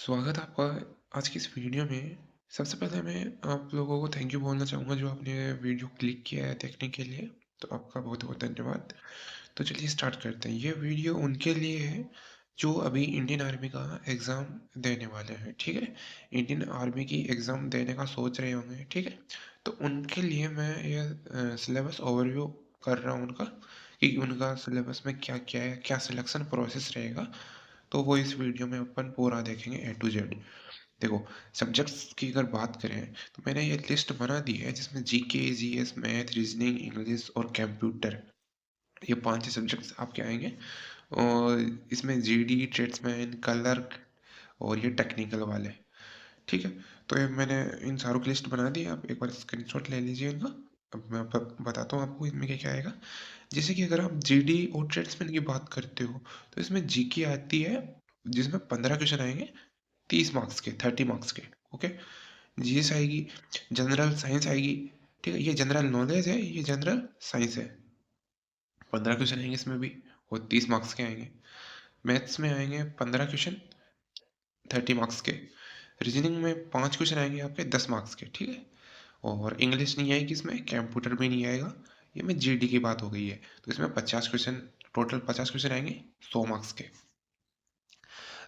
स्वागत है आपका आज की इस वीडियो में। सबसे पहले मैं आप लोगों को थैंक यू बोलना चाहूँगा जो आपने वीडियो क्लिक किया है देखने के लिए। तो आपका बहुत-बहुत धन्यवाद। तो चलिए स्टार्ट करते हैं। ये वीडियो उनके लिए है जो अभी इंडियन आर्मी का एग्ज़ाम देने वाले हैं, ठीक है? इंडियन आर्मी की एग्ज़ाम देने का सोच रहे होंगे, ठीक है? तो उनके लिए मैं ये सिलेबस ओवरव्यू कर रहा हूँ उनका कि उनका सिलेबस में क्या-क्या है, क्या सिलेक्शन प्रोसेस रहेगा। तो वो इस वीडियो में अपन पूरा देखेंगे ए टू जेड। देखो, सब्जेक्ट्स की अगर बात करें तो मैंने ये लिस्ट बना दी है जिसमें GK, GS, math, reasoning, English और कंप्यूटर, ये 5 ही सब्जेक्ट्स आपके आएंगे। और इसमें जीडी, ट्रेड्समैन, क्लर्क और ये टेक्निकल वाले, ठीक है? तो ये मैंने इन सारों की लिस्ट बना दी है, आप एक बार स्क्रीनशॉट ले लीजिए इनका। अब मैं बताता हूँ आपको इनमें क्या क्या आएगा। जैसे कि अगर आप जीडी और ट्रेड्समैन की बात करते हो तो इसमें जीके आती है जिसमें 15 क्वेश्चन आएंगे, 30 मार्क्स के, 30 मार्क्स के। ओके, जीएस आएगी, जनरल साइंस आएगी, ठीक है? ये जनरल नॉलेज है, ये जनरल साइंस है। 15 क्वेश्चन आएंगे इसमें भी और 30 मार्क्स के आएंगे। मैथ्स में आएंगे 15 क्वेश्चन, 30 मार्क्स के। रीजनिंग में 5 क्वेश्चन आएंगे आपके 10 मार्क्स के, ठीक है? और इंग्लिश नहीं आएगी इसमें, कंप्यूटर भी नहीं आएगा। ये में जीडी की बात हो गई है। तो इसमें 50 क्वेश्चन, टोटल 50 क्वेश्चन आएंगे 100 मार्क्स के।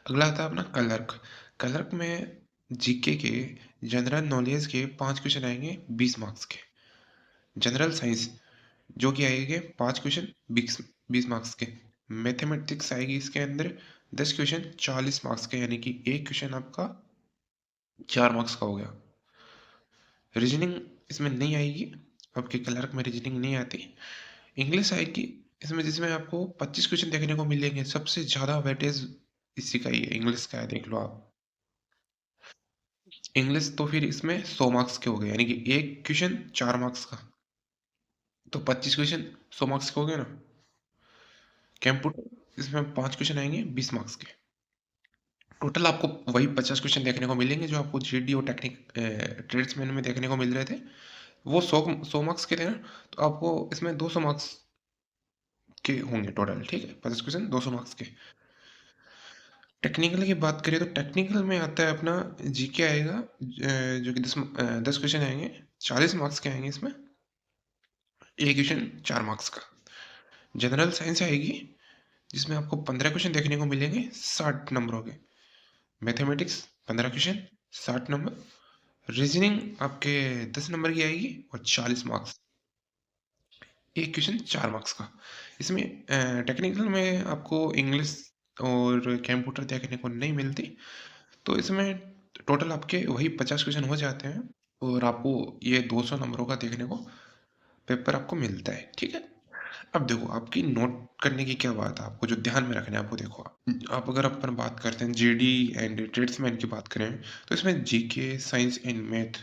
अगला आता है अपना क्लर्क। क्लर्क में जीके के, जनरल नॉलेज के 5 क्वेश्चन आएंगे 20 मार्क्स के। जनरल साइंस जो कि आएंगे 5 क्वेश्चन 20 मार्क्स के। मैथमेटिक्स आएगी इसके अंदर 10 क्वेश्चन 40 मार्क्स के, यानी कि एक क्वेश्चन आपका 4 मार्क्स का हो गया। रीजनिंग इसमें नहीं आएगी, आपके क्लर्क में रीजनिंग नहीं आती। इंग्लिश आएगी इसमें, जिसमें आपको 25 क्वेश्चन देखने को मिलेंगे। सबसे ज़्यादा वेटेज इसी का ही है, इंग्लिश का है, देख लो आप। इंग्लिश तो फिर इसमें 100 मार्क्स के हो गए, यानी कि एक क्वेश्चन 4 मार्क्स का, तो 25 क्वेश्चन 100 मार्क्स के हो गए ना। कंप्यूटर इसमें 5 क्वेश्चन आएंगे 20 मार्क्स के। टोटल आपको वही 50 क्वेश्चन देखने को मिलेंगे जो आपको जीडी और ट्रेड्समैन में देखने को मिल रहे थे। वो 100 मार्क्स के थे ना, तो आपको इसमें 200 मार्क्स के होंगे टोटल, ठीक है? 50 क्वेश्चन 200 मार्क्स के। टेक्निकल की बात करें तो टेक्निकल में आता है अपना जीके आएगा, जो कि 10 क्वेश्चन आएंगे, 40 मार्क्स के आएंगे इसमें, एक क्वेश्चन 4 मार्क्स का। जनरल साइंस आएगी जिसमें आपको 15 क्वेश्चन देखने को मिलेंगे 60 नंबरों के। Mathematics 15 question 60 number. रीजनिंग आपके 10 नंबर की आएगी और 40 मार्क्स, एक क्वेश्चन 4 मार्क्स का। इसमें टेक्निकल में आपको इंग्लिश और कंप्यूटर देखने को नहीं मिलती, तो इसमें टोटल आपके वही 50 क्वेश्चन हो जाते हैं और आपको ये 200 नंबरों का देखने को पेपर आपको मिलता है, ठीक है? अब देखो, आपकी नोट करने की क्या बात है, आपको जो ध्यान में रखना है आपको, देखो आप अगर अपन बात करते हैं जीडी एंड ट्रेड्समैन की बात करें तो इसमें जीके, साइंस एंड मैथ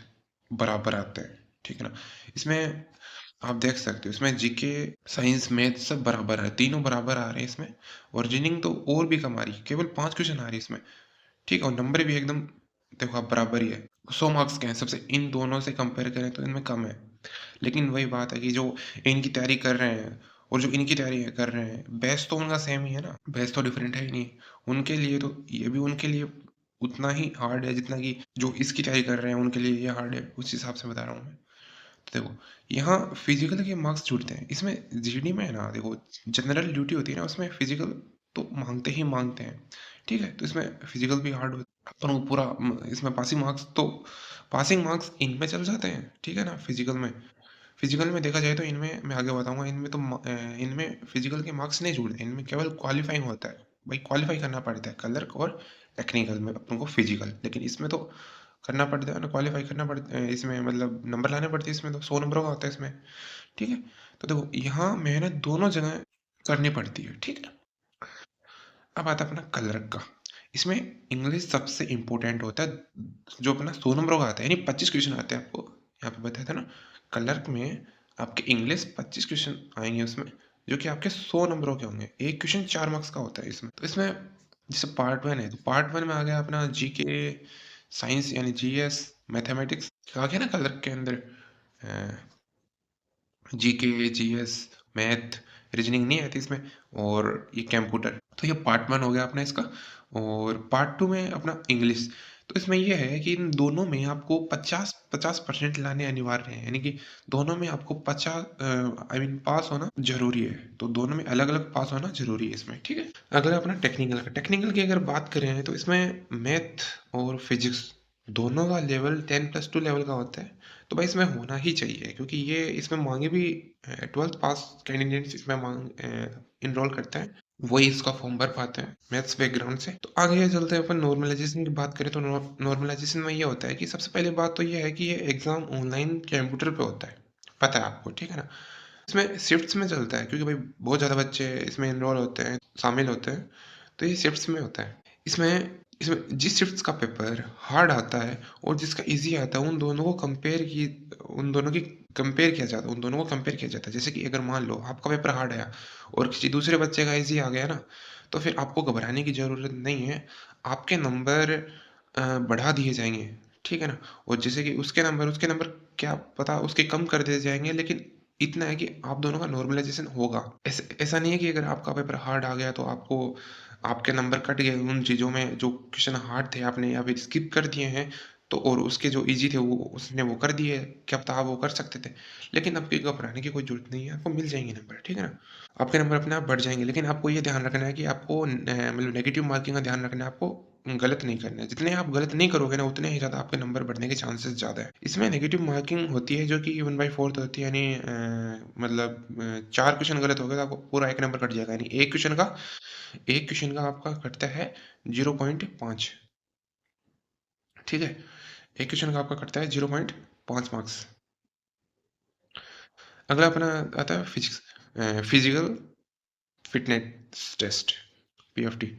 बराबर आते हैं, ठीक है ना? इसमें आप देख सकते हो, इसमें जीके, साइंस, मैथ सब बराबर है, तीनों बराबर आ रहे हैं इसमें। और रीजनिंग तो और भी कम आ रही है, केवल 5 क्वेश्चन आ रही है इसमें, ठीक है? और नंबर भी एकदम देखो आप बराबर ही है, 100 मार्क्स के हैं सबसे। इन दोनों से कंपेयर करें तो इनमें कम है। लेकिन वही बात है कि जो इनकी तैयारी कर रहे हैं और जो इनकी तैयारी कर रहे हैं, बेस तो उनका सेम ही है ना, बेस तो डिफरेंट है ही नहीं। उनके लिए तो ये भी उनके लिए उतना ही हार्ड है जितना कि जो इसकी तैयारी कर रहे हैं उनके लिए ये हार्ड है, उस हिसाब से बता रहा हूँ मैं। तो देखो, यहाँ फिजिकल के मार्क्स जुड़ते हैं। इसमें जीडी में है ना, देखो जनरल ड्यूटी होती है ना, उसमें फिजिकल तो मांगते ही मांगते हैं, ठीक है? तो इसमें फिजिकल भी हार्ड होता है, पर वो पूरा इसमें पासिंग मार्क्स तो पासिंग मार्क्स इनमें चल जाते हैं, ठीक है ना? फिजिकल में देखा जाए तो इनमें मैं आगे बताऊंगा, इनमें तो इनमें फिजिकल के मार्क्स नहीं जुड़ते, इनमें केवल क्वालिफाइंग होता है। भाई क्वालिफाई करना पड़ता है क्लर्क और टेक्निकल में अपन को फिजिकल, लेकिन इसमें तो करना पड़ता है ना, क्वालिफाई करना पड़ता है इसमें, मतलब नंबर लाने पड़ते हैं इसमें, तो 100 नंबरों का होता है इसमें, ठीक है? तो देखो, यहाँ मेहनत दोनों जगह करनी पड़ती है, ठीक है? अब आता है अपना क्लर्क का। इसमें इंग्लिश सबसे इंपॉर्टेंट होता है, जो अपना 100 नंबरों का आता है, यानी 25 क्वेश्चन आते हैं आपको, यहाँ पे बताया था ना। क्लर्क में आपके इंग्लिश 25 क्वेश्चन आएंगे उसमें, जो कि आपके 100 नंबरों के होंगे। एक क्वेश्चन 4 मार्क्स का होता है इसमें। तो इसमें जैसे पार्ट 1 है, तो पार्ट 1 में आ गया अपना जीके, साइंस यानी जीएस, मैथमेटिक्स आ गया ना क्लर्क के अंदर, जीके, जीएस, मैथ, रीजनिंग नहीं आती इसमें, और ये कंप्यूटर। तो ये पार्ट 1 हो गया अपना इसका। और पार्ट 2 में अपना इंग्लिश। तो इसमें ये है कि इन दोनों में आपको 50% लाने अनिवार्य है, यानी कि दोनों में आपको 50 आई मीन पास होना ज़रूरी है। तो दोनों में अलग-अलग पास होना ज़रूरी है इसमें, ठीक है? अगला अपना टेक्निकल का। टेक्निकल की अगर बात करें तो इसमें मैथ और फिजिक्स दोनों का लेवल 10+2 लेवल का होता है। तो भाई इसमें होना ही चाहिए, क्योंकि ये इसमें मांगे भी 12th पास कैंडिडेट्स इसमें इनरोल करते हैं, वही इसका फॉर्म भर पाते हैं मैथ्स बैकग्राउंड से। तो आगे चलते हैं अपन नॉर्मलाइजेशन की बात करें तो नॉर्मलाइजेशन में ये होता है कि सबसे पहले बात तो ये है कि ये एग्जाम ऑनलाइन कंप्यूटर पे होता है, पता है आपको, ठीक है ना? इसमें शिफ्ट्स में चलता है, क्योंकि भाई बहुत ज़्यादा बच्चे इसमें इनरोल होते हैं, शामिल होते हैं, तो ये शिफ्ट्स में होता है। इसमें इसमें जिस शिफ्ट्स का पेपर हार्ड आता है और जिसका ईज़ी आता है, उन दोनों की कंपेयर किया जाता है, उन दोनों को कंपेयर किया जाता है। जैसे कि अगर मान लो आपका पेपर हार्ड आया और किसी दूसरे बच्चे का ईज़ी आ गया ना, तो फिर आपको घबराने की ज़रूरत नहीं है। आपके नंबर बढ़ा दिए जाएँगे, ठीक है ना? और जैसे कि उसके नंबर क्या पता उसके कम कर दिए जाएँगे, लेकिन इतना है कि आप दोनों का नॉर्मलाइज़ेशन होगा। ऐसा नहीं है कि अगर आपका पेपर हार्ड आ गया तो आपको आपके नंबर कट गए उन चीज़ों में, जो क्वेश्चन हार्ड थे आपने या फिर स्किप कर दिए हैं, तो और उसके जो ईज़ी थे वो उसने वो कर दिए, क्या पता आप वो कर सकते थे। लेकिन आपको घबराने की कोई ज़रूरत नहीं है, आपको मिल जाएँगे नंबर, ठीक है ना? आपके नंबर अपने आप बढ़ जाएँगे, लेकिन आपको ये ध्यान रखना है कि आपको मतलब नेगेटिव मार्किंग का ध्यान रखना है, आपको गलत नहीं करना है। जितने आप गलत नहीं करोगे ना, उतने ही ज़्यादा आपके नंबर बढ़ने के चांसेस ज़्यादा है। इसमें नेगेटिव मार्किंग होती है जो कि 1/4 होती है, यानी मतलब 4 क्वेश्चन गलत हो गए तो आपको पूरा 1 नंबर कट जाएगा, यानी एक क्वेश्चन का आपका कटता है 0.5, ठीक है? एक क्वेश्चन का आपका कटता है 0.5 मार्क्स। अगला अपना आता है फिजिकल फिटनेस टेस्ट, पीएफटी।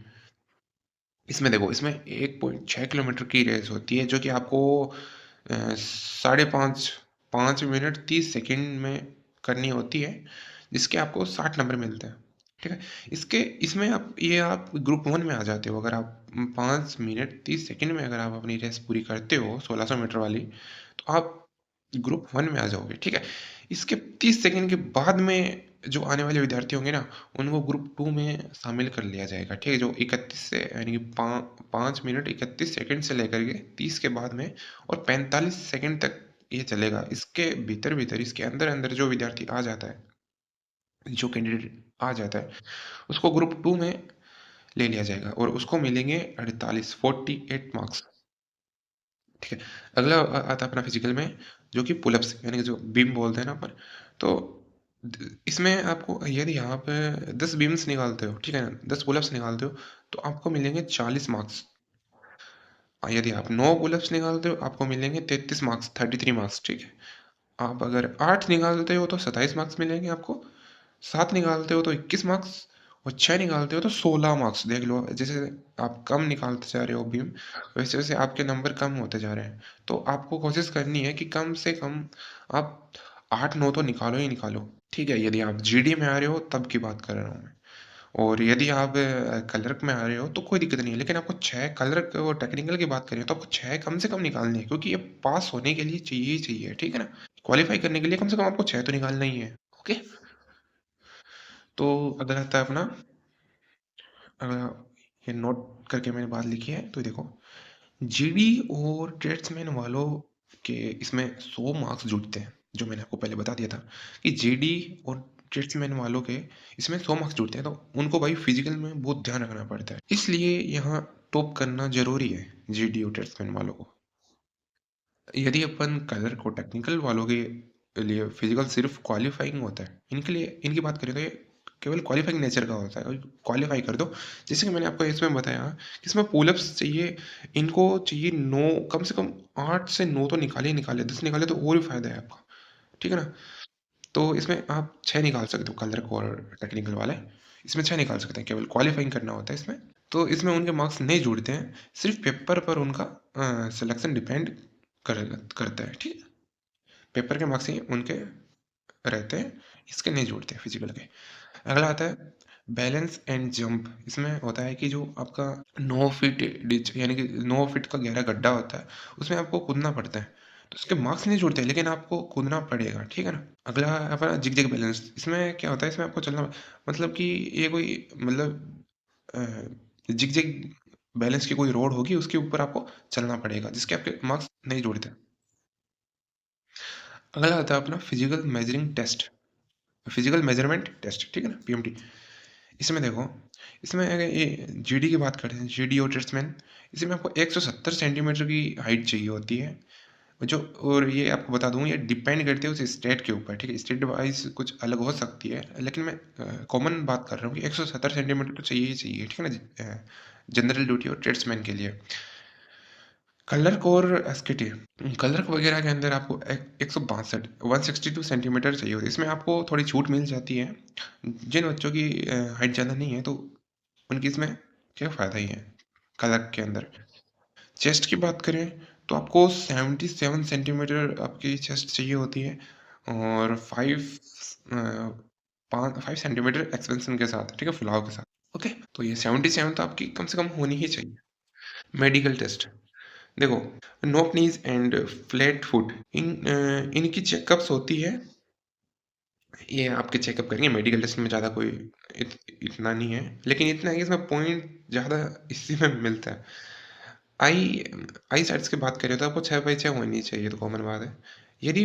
इसमें देखो, इसमें 1.6 किलोमीटर की रेस होती है, जो कि आपको साढ़े 5 मिनट 30 सेकंड में करनी होती है, जिसके आपको 60 नंबर मिलते हैं, ठीक है? आप ग्रुप 1 में आ जाते हो, अगर आप 5 मिनट 30 सेकंड में अगर आप अपनी रेस पूरी करते हो 1600 मीटर वाली, तो आप ग्रुप 1 में आ जाओगे, ठीक है? इसके 30 सेकंड के बाद में जो आने वाले विद्यार्थी होंगे ना, उनको ग्रुप 2 में शामिल कर लिया जाएगा, ठीक है? जो 31 से, यानी कि 5 मिनट 31 सेकंड से लेकर के 30 के बाद में और 45 सेकंड तक ये चलेगा। इसके भीतर-भीतर, इसके अंदर-अंदर जो विद्यार्थी आ जाता है, जो कैंडिडेट आ जाता है, उसको ग्रुप 2 में ले लिया जाएगा और उसको मिलेंगे 48 मार्क्स, ठीक है? अगला आता है अपना फिजिकल में, जो कि पुलअप्स, यानी कि जो बीम बोलते हैं ना अपन। तो इसमें आपको, यदि आप 10 बीम्स निकालते हो, ठीक है ना, 10 पुलअप्स निकालते हो, तो आपको मिलेंगे 40 मार्क्स। यदि आप 9 पुलअप्स निकालते हो, आपको मिलेंगे 33 मार्क्स, 33 मार्क्स, ठीक है? आप अगर 8 निकालते हो तो 27 मार्क्स मिलेंगे आपको, 7 निकालते हो तो 21 मार्क्स, और 6 निकालते हो तो 16 मार्क्स। देख लो, जैसे आप कम निकालते जा रहे हो बीम, वैसे-वैसे आपके नंबर कम होते जा रहे हैं। तो आपको कोशिश करनी है कि कम से कम आप 8-9 तो निकालो ही निकालो, ठीक है? यदि आप जीडी में आ रहे हो तब की बात कर रहा हूँ मैं। और यदि आप क्लर्क में आ रहे हो तो कोई दिक्कत नहीं है, लेकिन आपको 6 क्लर्क और टेक्निकल की बात करें तो आपको 6 कम से कम निकालनी है, क्योंकि ये पास होने के लिए चाहिए ही चाहिए, ठीक है ना? क्वालीफाई करने के लिए कम से कम आपको 6 तो निकालना ही है, ओके? तो अगर आता है अपना, ये नोट करके मैंने बात लिखी है, तो देखो, जीडी और ट्रेड्समैन वालों के इसमें 100 मार्क्स जुड़ते हैं, जो मैंने आपको पहले बता दिया था कि जीडी और ट्रेड्समैन वालों के इसमें 100 मार्क्स जुड़ते हैं, तो उनको भाई फिजिकल में बहुत ध्यान रखना पड़ता है, इसलिए यहाँ टॉप करना जरूरी है जीडी और ट्रेड्समैन वालों को। यदि अपन कलर को टेक्निकल वालों के लिए फिजिकल सिर्फ क्वालिफाइंग होता है, इनके लिए इनकी बात करें तो ये केवल क्वालिफाइंग नेचर का होता है, क्वालिफाई कर दो। जैसे कि मैंने आपको इसमें बताया कि इसमें पुलअप्स चाहिए, इनको चाहिए 9, कम से कम 8 से 9 तो निकाले ही निकाले, 10 निकाले तो और भी फायदा है आपका, ठीक है ना? तो इसमें आप 6 निकाल सकते हो, कलर को और टेक्निकल वाले इसमें 6 निकाल सकते हैं, केवल क्वालिफाइंग करना होता है इसमें। तो इसमें उनके मार्क्स नहीं जुड़ते हैं, सिर्फ पेपर पर उनका सिलेक्शन डिपेंड करता है, ठीक है? पेपर के मार्क्स ही उनके रहते हैं, इसके नहीं जोड़ते फिजिकल के। अगला आता है बैलेंस एंड जंप। इसमें होता है कि जो आपका 9 फीट डिच, यानी कि 9 फीट का गहरा गड्ढा होता है, उसमें आपको कूदना पड़ता है, तो उसके मार्क्स नहीं जुड़ते, लेकिन आपको कूदना पड़ेगा, ठीक है ना? अगला अपना जिग-जैग बैलेंस, इसमें क्या होता है, इसमें आपको चलना, मतलब कि ये कोई, मतलब अ, जिग-जैग बैलेंस की कोई रोड होगी, उसके ऊपर आपको चलना पड़ेगा, जिसके आपके मार्क्स नहीं जुड़ते। अगला आता है अपना physical measuring test, physical measurement test, ठीक है ना, पीएमटी। इसमें देखो, इसमें अगर ये जीडी की बात करते हैं, जीडी और ट्रेड्समैन, इसमें आपको 170 सेंटीमीटर की हाइट चाहिए होती है। जो, और ये आपको बता दूँ, ये डिपेंड करती है उस स्टेट के ऊपर, ठीक है? स्टेट वाइज़ कुछ अलग हो सकती है, लेकिन मैं कॉमन बात कर रहा हूँ कि 170 सेंटीमीटर तो चाहिए ही चाहिए, ठीक है ना? जनरल ड्यूटी और ट्रेड्समैन के लिए। क्लर्क और एसकेटी, क्लर्क वगैरह के अंदर आपको 162 162 सेंटीमीटर चाहिए होती है। इसमें आपको थोड़ी छूट मिल जाती है। जिन बच्चों की हाइट ज़्यादा नहीं है, तो उनकी इसमें क्या फ़ायदा ही है क्लर्क के अंदर। चेस्ट की बात करें तो आपको 77 सेंटीमीटर आपकी चेस्ट चाहिए होती है, और 5 सेंटीमीटर एक्सपेंशन के साथ, ठीक है, फुलाव के साथ। ओके, तो ये 77 तो आपकी कम से कम होनी ही चाहिए। मेडिकल टेस्ट, देखो, नोक नीज एंड फ्लैट फुट, इनकी चेकअप्स होती है। ये आपके चेकअप करेंगे, मेडिकल टेस्ट में ज़्यादा कोई इतना नहीं है, लेकिन इतना है कि इसमें पॉइंट ज़्यादा इसी में मिलता है। आई आई सेट्स की बात करें तो आपको 6/6 होनी चाहिए, तो कॉमन बात है। यदि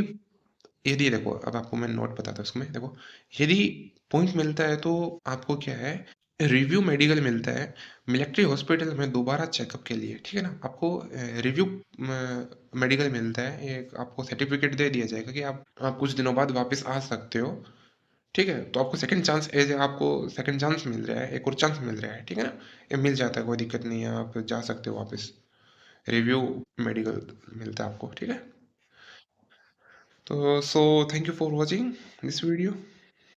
यदि देखो, अब आपको मैं नोट बताता हूँ इसमें, देखो, यदि पॉइंट मिलता है तो आपको क्या है, रिव्यू मेडिकल मिलता है मिलिट्री हॉस्पिटल में दोबारा चेकअप के लिए, ठीक है ना? आपको रिव्यू मेडिकल मिलता है, एक आपको सर्टिफिकेट दे दिया जाएगा कि आप कुछ दिनों बाद वापस आ सकते हो, ठीक है? तो आपको सेकंड चांस, एज आपको सेकंड चांस मिल रहा है, एक और चांस मिल रहा है, ठीक है ना? ये मिल जाता है, कोई दिक्कत नहीं है, आप जा सकते हो वापस। रिव्यू मेडिकल मिलता है आपको, ठीक है? तो so thank you for watching this video.